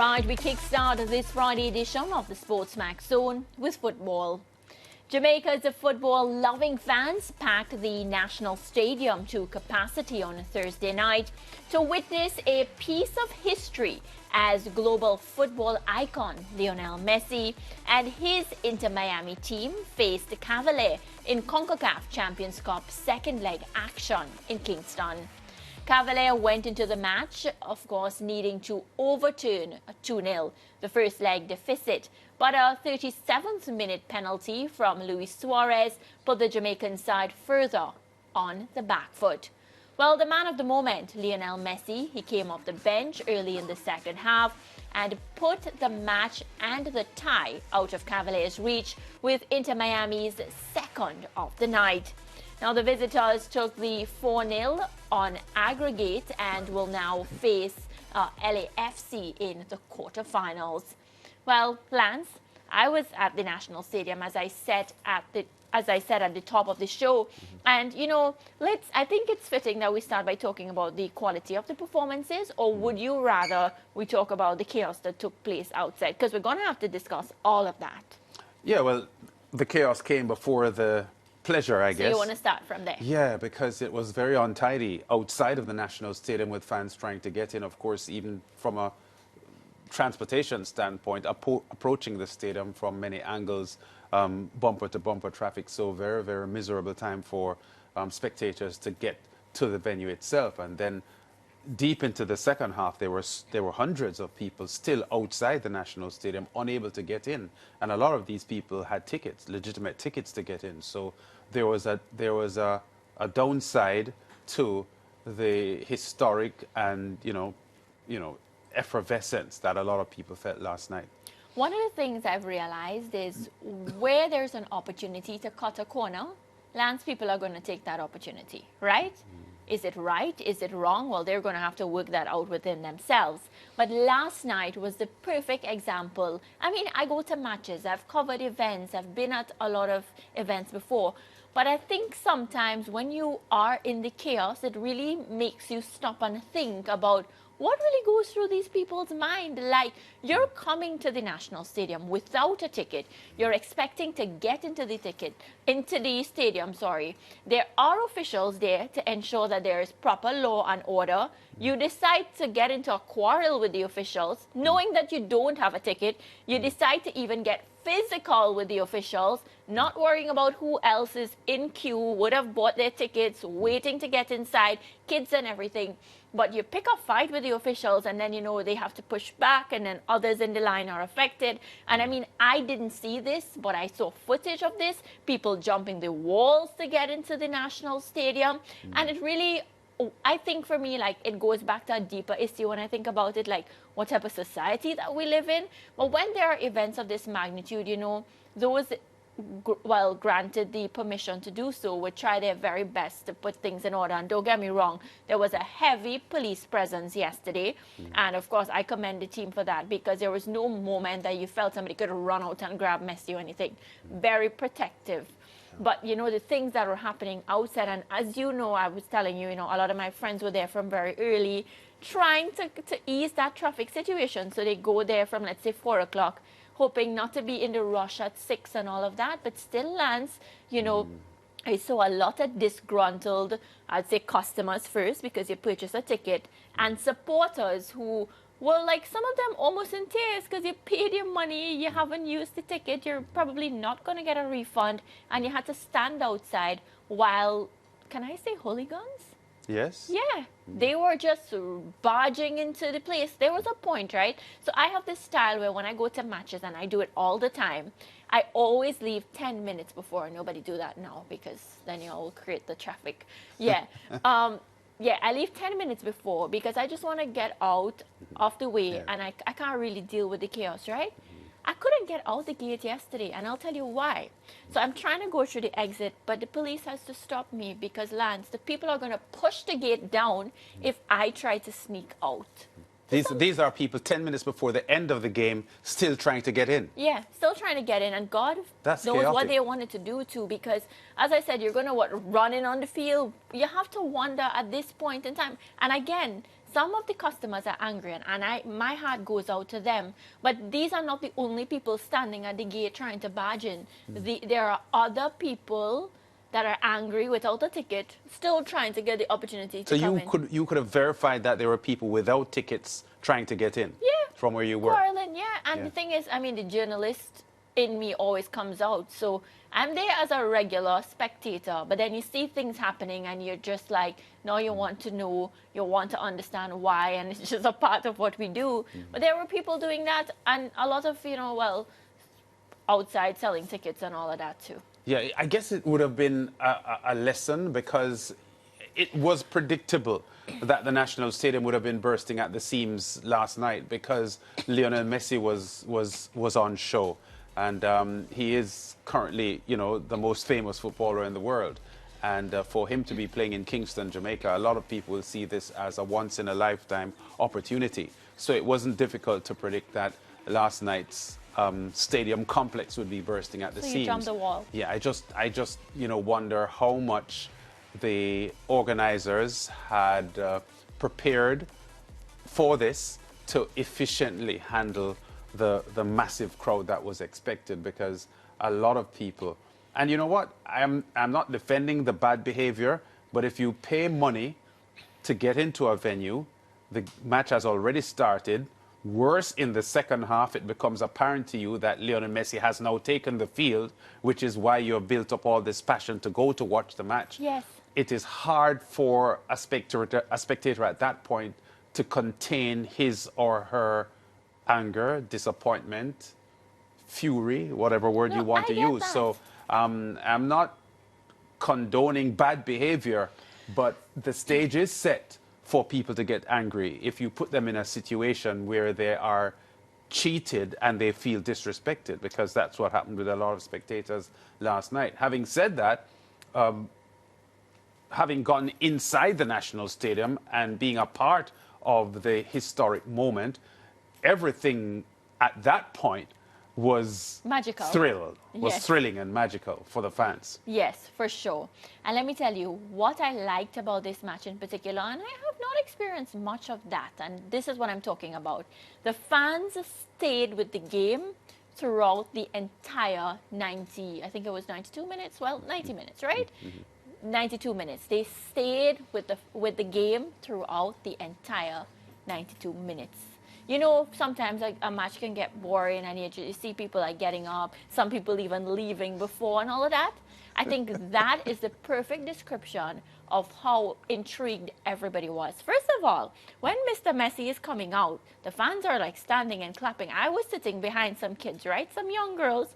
Right, we kickstart this Friday edition of the SportsMax Zone with football. Jamaica's football-loving fans packed the National Stadium to capacity on a Thursday night to witness a piece of history as global football icon Lionel Messi and his Inter Miami team faced Cavalier in CONCACAF Champions Cup second leg action in Kingston. Cavalier went into the match, of course, needing to overturn a 2-0, the first leg deficit, but a 37th minute penalty from Luis Suarez put the Jamaican side further on the back foot. Well, the man of the moment, Lionel Messi, he came off the bench early in the second half and put the match and the tie out of Cavalier's reach with Inter Miami's second of the night. Now, the visitors took the 4-0 on aggregate and will now face LAFC in the quarterfinals. Well, Lance, I was at the National Stadium, as I said at the top of the show. And, you know, I think it's fitting that we start by talking about the quality of the performances, or would you rather we talk about the chaos that took place outside? Because we're going to have to discuss all of that. Yeah, well, the chaos came before the pleasure, I guess. So you want to start from there? Yeah, because it was very untidy outside of the National Stadium with fans trying to get in. Of course, even from a transportation standpoint, approaching the stadium from many angles, bumper to bumper traffic. So very, very miserable time for spectators to get to the venue itself. And then deep into the second half, there were hundreds of people still outside the National Stadium, unable to get in, and a lot of these people had tickets, legitimate tickets to get in. So there was a downside to the historic and you know effervescence that a lot of people felt last night. One of the things I've realized is where there's an opportunity to cut a corner, Lance, people are going to take that opportunity, right? Is it right? Is it wrong? Well, they're going to have to work that out within themselves. But last night was the perfect example. I mean, I go to matches, I've covered events, I've been at a lot of events before. But I think sometimes when you are in the chaos, it really makes you stop and think about what really goes through these people's mind. Like, you're coming to the National Stadium without a ticket. You're expecting to get into the stadium. There are officials there to ensure that there is proper law and order. You decide to get into a quarrel with the officials, knowing that you don't have a ticket. You decide to even get physical with the officials, not worrying about who else is in queue, would have bought their tickets, waiting to get inside, kids and everything. But you pick a fight with the officials, and then, you know, they have to push back, and then others in the line are affected. And I mean, I didn't see this, but I saw footage of this, people jumping the walls to get into the National Stadium. And it really, I think for me, like, it goes back to a deeper issue when I think about it, like what type of society that we live in. But when there are events of this magnitude, you know, those, well, granted the permission to do so, would try their very best to put things in order. And don't get me wrong, there was a heavy police presence yesterday. And of course, I commend the team for that, because there was no moment that you felt somebody could run out and grab Messi or anything. Very protective. But, you know, the things that were happening outside, and as you know, I was telling you, you know, a lot of my friends were there from very early, trying to ease that traffic situation. So they go there from, let's say, 4 o'clock, hoping not to be in the rush at 6 and all of that. But still, Lance, you know, I saw a lot of disgruntled, I'd say customers first, because you purchase a ticket, and supporters who were, like, some of them almost in tears because you paid your money, you haven't used the ticket, you're probably not going to get a refund, and you had to stand outside while, can I say hooligans? Yes. Yeah, they were just barging into the place. There was a point, right? So I have this style where when I go to matches, and I do it all the time, I always leave 10 minutes before. Nobody do that now, because then you all create the traffic. Yeah. Yeah, I leave 10 minutes before, because I just want to get out of the way, and I can't really deal with the chaos, right? I couldn't get out the gate yesterday, and I'll tell you why. So I'm trying to go through the exit, but the police has to stop me because, Lance, the people are going to push the gate down if I try to sneak out. These are people 10 minutes before the end of the game still trying to get in. Yeah, still trying to get in. And God knows what they wanted to do too, because, as I said, you're going to run in on the field. You have to wonder at this point in time. And again, some of the customers are angry, and my heart goes out to them. But these are not the only people standing at the gate trying to barge in. There are other people that are angry without a ticket, still trying to get the opportunity So to come in. you could have verified that there were people without tickets trying to get in from where you were. Quarreling, yeah. And the thing is, I mean, the journalist in me always comes out. So I'm there as a regular spectator, but then you see things happening and you're just like, now you want to know, you want to understand why, and it's just a part of what we do. But there were people doing that, and a lot of, outside selling tickets and all of that too. Yeah, I guess it would have been a lesson because it was predictable that the National Stadium would have been bursting at the seams last night because Lionel Messi was on show. And he is currently, the most famous footballer in the world. And for him to be playing in Kingston, Jamaica, a lot of people will see this as a once-in-a-lifetime opportunity. So it wasn't difficult to predict that last night's stadium complex would be bursting at the seams. So you jumped the wall. Yeah, I just wonder how much the organizers had prepared for this to efficiently handle the massive crowd that was expected, because a lot of people, and you know what, I'm not defending the bad behavior, but if you pay money to get into a venue, the match has already started. Worse, in the second half, it becomes apparent to you that Lionel Messi has now taken the field, which is why you've built up all this passion to go to watch the match. Yes. It is hard for a spectator at that point to contain his or her anger, disappointment, fury, whatever word you want to use. That. So I'm not condoning bad behavior, but the stage is set for people to get angry if you put them in a situation where they are cheated and they feel disrespected, because that's what happened with a lot of spectators last night. Having said that, having gone inside the National Stadium and being a part of the historic moment, everything at that point was magical. Thrilling and magical for the fans. Yes, for sure. And let me tell you what I liked about this match in particular, and I have not experienced much of that, and this is what I'm talking about. The fans stayed with the game throughout the entire 90, I think it was 92 minutes, well, 90 minutes, right? 92 minutes. They stayed with the game throughout the entire 92 minutes. You know, sometimes a match can get boring and you see people like getting up, some people even leaving before and all of that. I think that is the perfect description of how intrigued everybody was. First of all, when Mr. Messi is coming out, the fans are like standing and clapping. I was sitting behind some kids, right? Some young girls,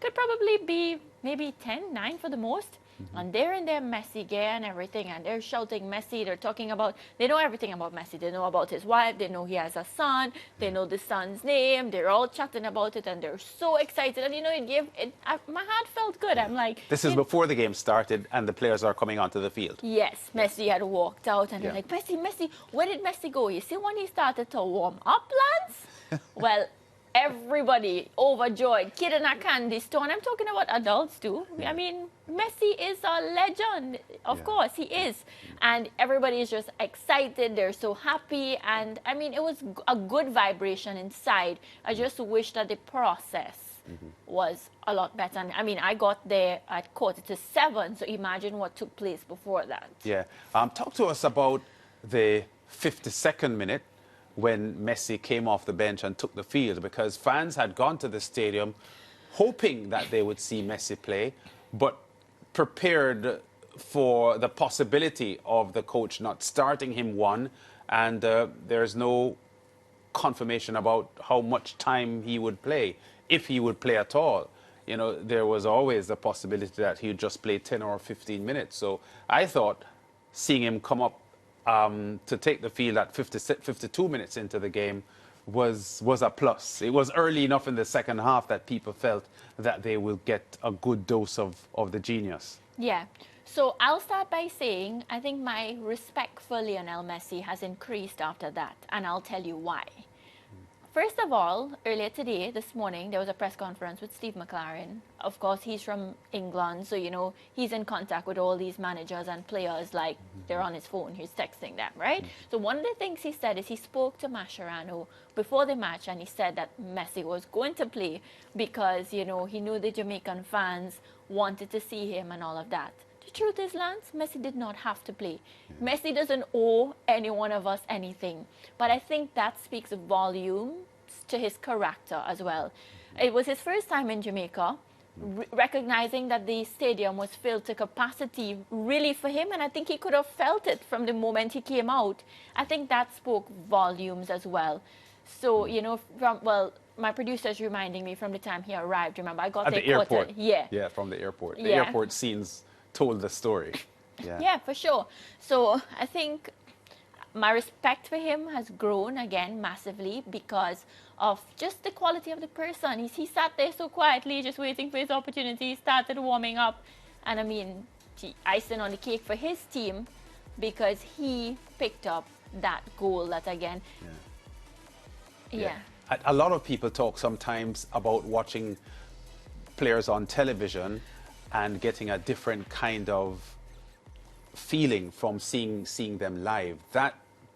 could probably be maybe 10, 9 for the most. And they're in their Messi gear and everything, and they're shouting Messi. They're talking about, they know everything about Messi. They know about his wife. They know he has a son. They know the son's name. They're all chatting about it, and they're so excited. And my heart felt good. I'm like, this is before the game started, and the players are coming onto the field. Yes, Messi had walked out, and they're like, Messi, where did Messi go? You see when he started to warm up, Lance? Well, everybody overjoyed, kid in a candy store, and I'm talking about adults too. I mean, Messi is a legend, of course he is, and everybody is just excited. They're so happy, and I mean, it was a good vibration inside. I just wish that the process was a lot better. And I mean, I got there at 6:45, so imagine what took place before that. Yeah, talk to us about the 52nd minute when Messi came off the bench and took the field, because fans had gone to the stadium hoping that they would see Messi play, but prepared for the possibility of the coach not starting him and there's no confirmation about how much time he would play, if he would play at all. You know, there was always the possibility that he would just play 10 or 15 minutes. So I thought seeing him come up to take the field at 52 minutes into the game was a plus. It was early enough in the second half that people felt that they will get a good dose of the genius. Yeah. So I'll start by saying I think my respect for Lionel Messi has increased after that, and I'll tell you why. First of all, earlier today, this morning, there was a press conference with Steve McLaren. Of course, he's from England, so, you know, he's in contact with all these managers and players, like they're on his phone, he's texting them, right? So one of the things he said is he spoke to Mascherano before the match, and he said that Messi was going to play because, you know, he knew the Jamaican fans wanted to see him and all of that. The truth is, Lance, Messi did not have to play. Messi doesn't owe any one of us anything. But I think that speaks volumes to his character as well. It was his first time in Jamaica, recognizing that the stadium was filled to capacity really for him. And I think he could have felt it from the moment he came out. I think that spoke volumes as well. So, you know, my producer's reminding me from the time he arrived. Remember, I got at the airport. Yeah. Yeah, from the airport. The airport scenes told the story. Yeah. Yeah, for sure. So I think my respect for him has grown again massively because of just the quality of the person. He sat there so quietly, just waiting for his opportunity. He started warming up. And I mean, icing on the cake for his team because he picked up that goal that again. Yeah. A lot of people talk sometimes about watching players on television and getting a different kind of feeling from seeing them live. That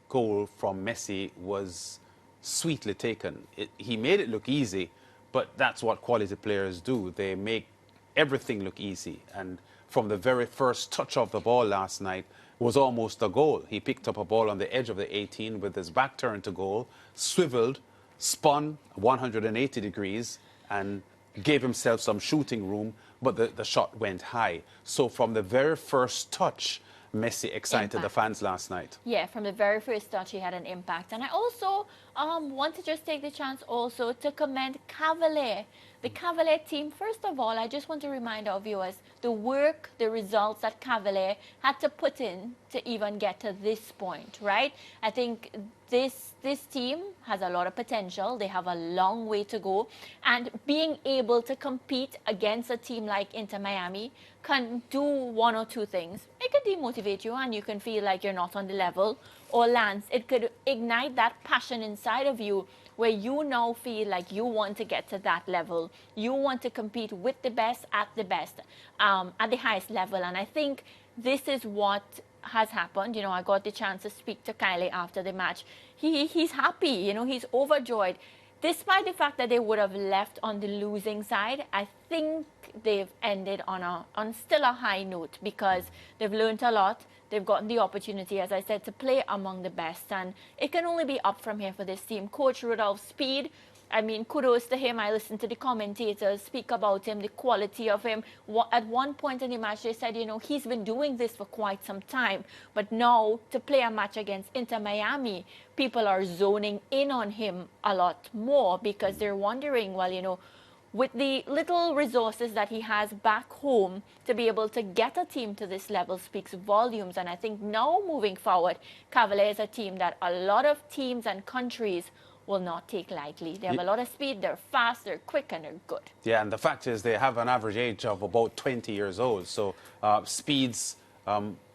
goal from Messi was sweetly taken. He made it look easy, but that's what quality players do. They make everything look easy. And from the very first touch of the ball last night was almost a goal. He picked up a ball on the edge of the 18 with his back turned to goal, swiveled, spun 180 degrees, and gave himself some shooting room, but the shot went high. So from the very first touch, Messi excited the fans last night. Yeah, from the very first touch, he had an impact. And I also want to just take the chance also to commend Cavalier. The Cavalier team, first of all, I just want to remind our viewers the work, the results that Cavalier had to put in to even get to this point, right? I think this team has a lot of potential. They have a long way to go. And being able to compete against a team like Inter Miami can do one or two things. It could demotivate you and you can feel like you're not on the level. Or Lance, it could ignite that passion inside of you where you now feel like you want to get to that level. You want to compete with the best, at the highest level. And I think this is what has happened. You know, I got the chance to speak to Kylie after the match. He's happy, you know, he's overjoyed. Despite the fact that they would have left on the losing side, I think they've ended on still a high note because they've learned a lot. They've gotten the opportunity, as I said, to play among the best. And it can only be up from here for this team. Coach Rudolph's speed, I mean, kudos to him. I listened to the commentators speak about him, the quality of him. At one point in the match, they said, you know, he's been doing this for quite some time. But now, to play a match against Inter Miami, people are zoning in on him a lot more because they're wondering, well, you know, with the little resources that he has back home, to be able to get a team to this level speaks volumes. And I think now moving forward, Cavalier is a team that a lot of teams and countries will not take lightly. They have a lot of speed, they're fast, they're quick, and they're good. Yeah, and the fact is they have an average age of about 20 years old. So Speed's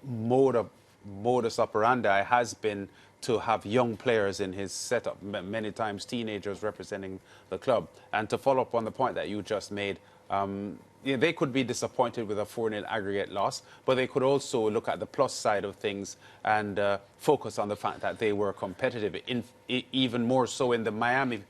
modus operandi has been to have young players in his setup, many times teenagers representing the club. And to follow up on the point that you just made, they could be disappointed with a 4-0 aggregate loss, but they could also look at the plus side of things and focus on the fact that they were competitive, even more so in the Miami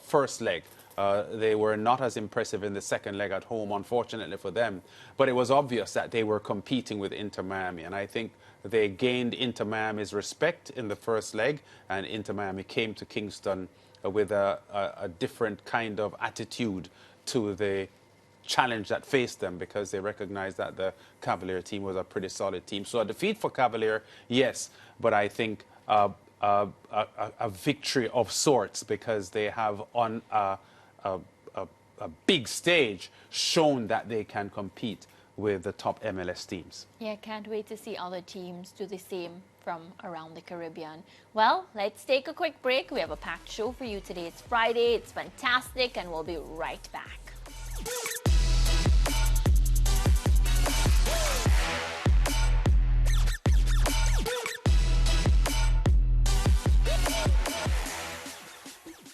first leg. They were not as impressive in the second leg at home, unfortunately for them. But it was obvious that they were competing with Inter Miami. And I think they gained Inter Miami's respect in the first leg. And Inter Miami came to Kingston with a different kind of attitude to the challenge that faced them because they recognized that the Cavalier team was a pretty solid team. So a defeat for Cavalier, yes. But I think a victory of sorts because they have on a big stage shown that they can compete with the top MLS teams. Yeah, can't wait to see other teams do the same from around the Caribbean. Well, let's take a quick break. We have a packed show for you today. It's Friday, it's fantastic, and we'll be right back.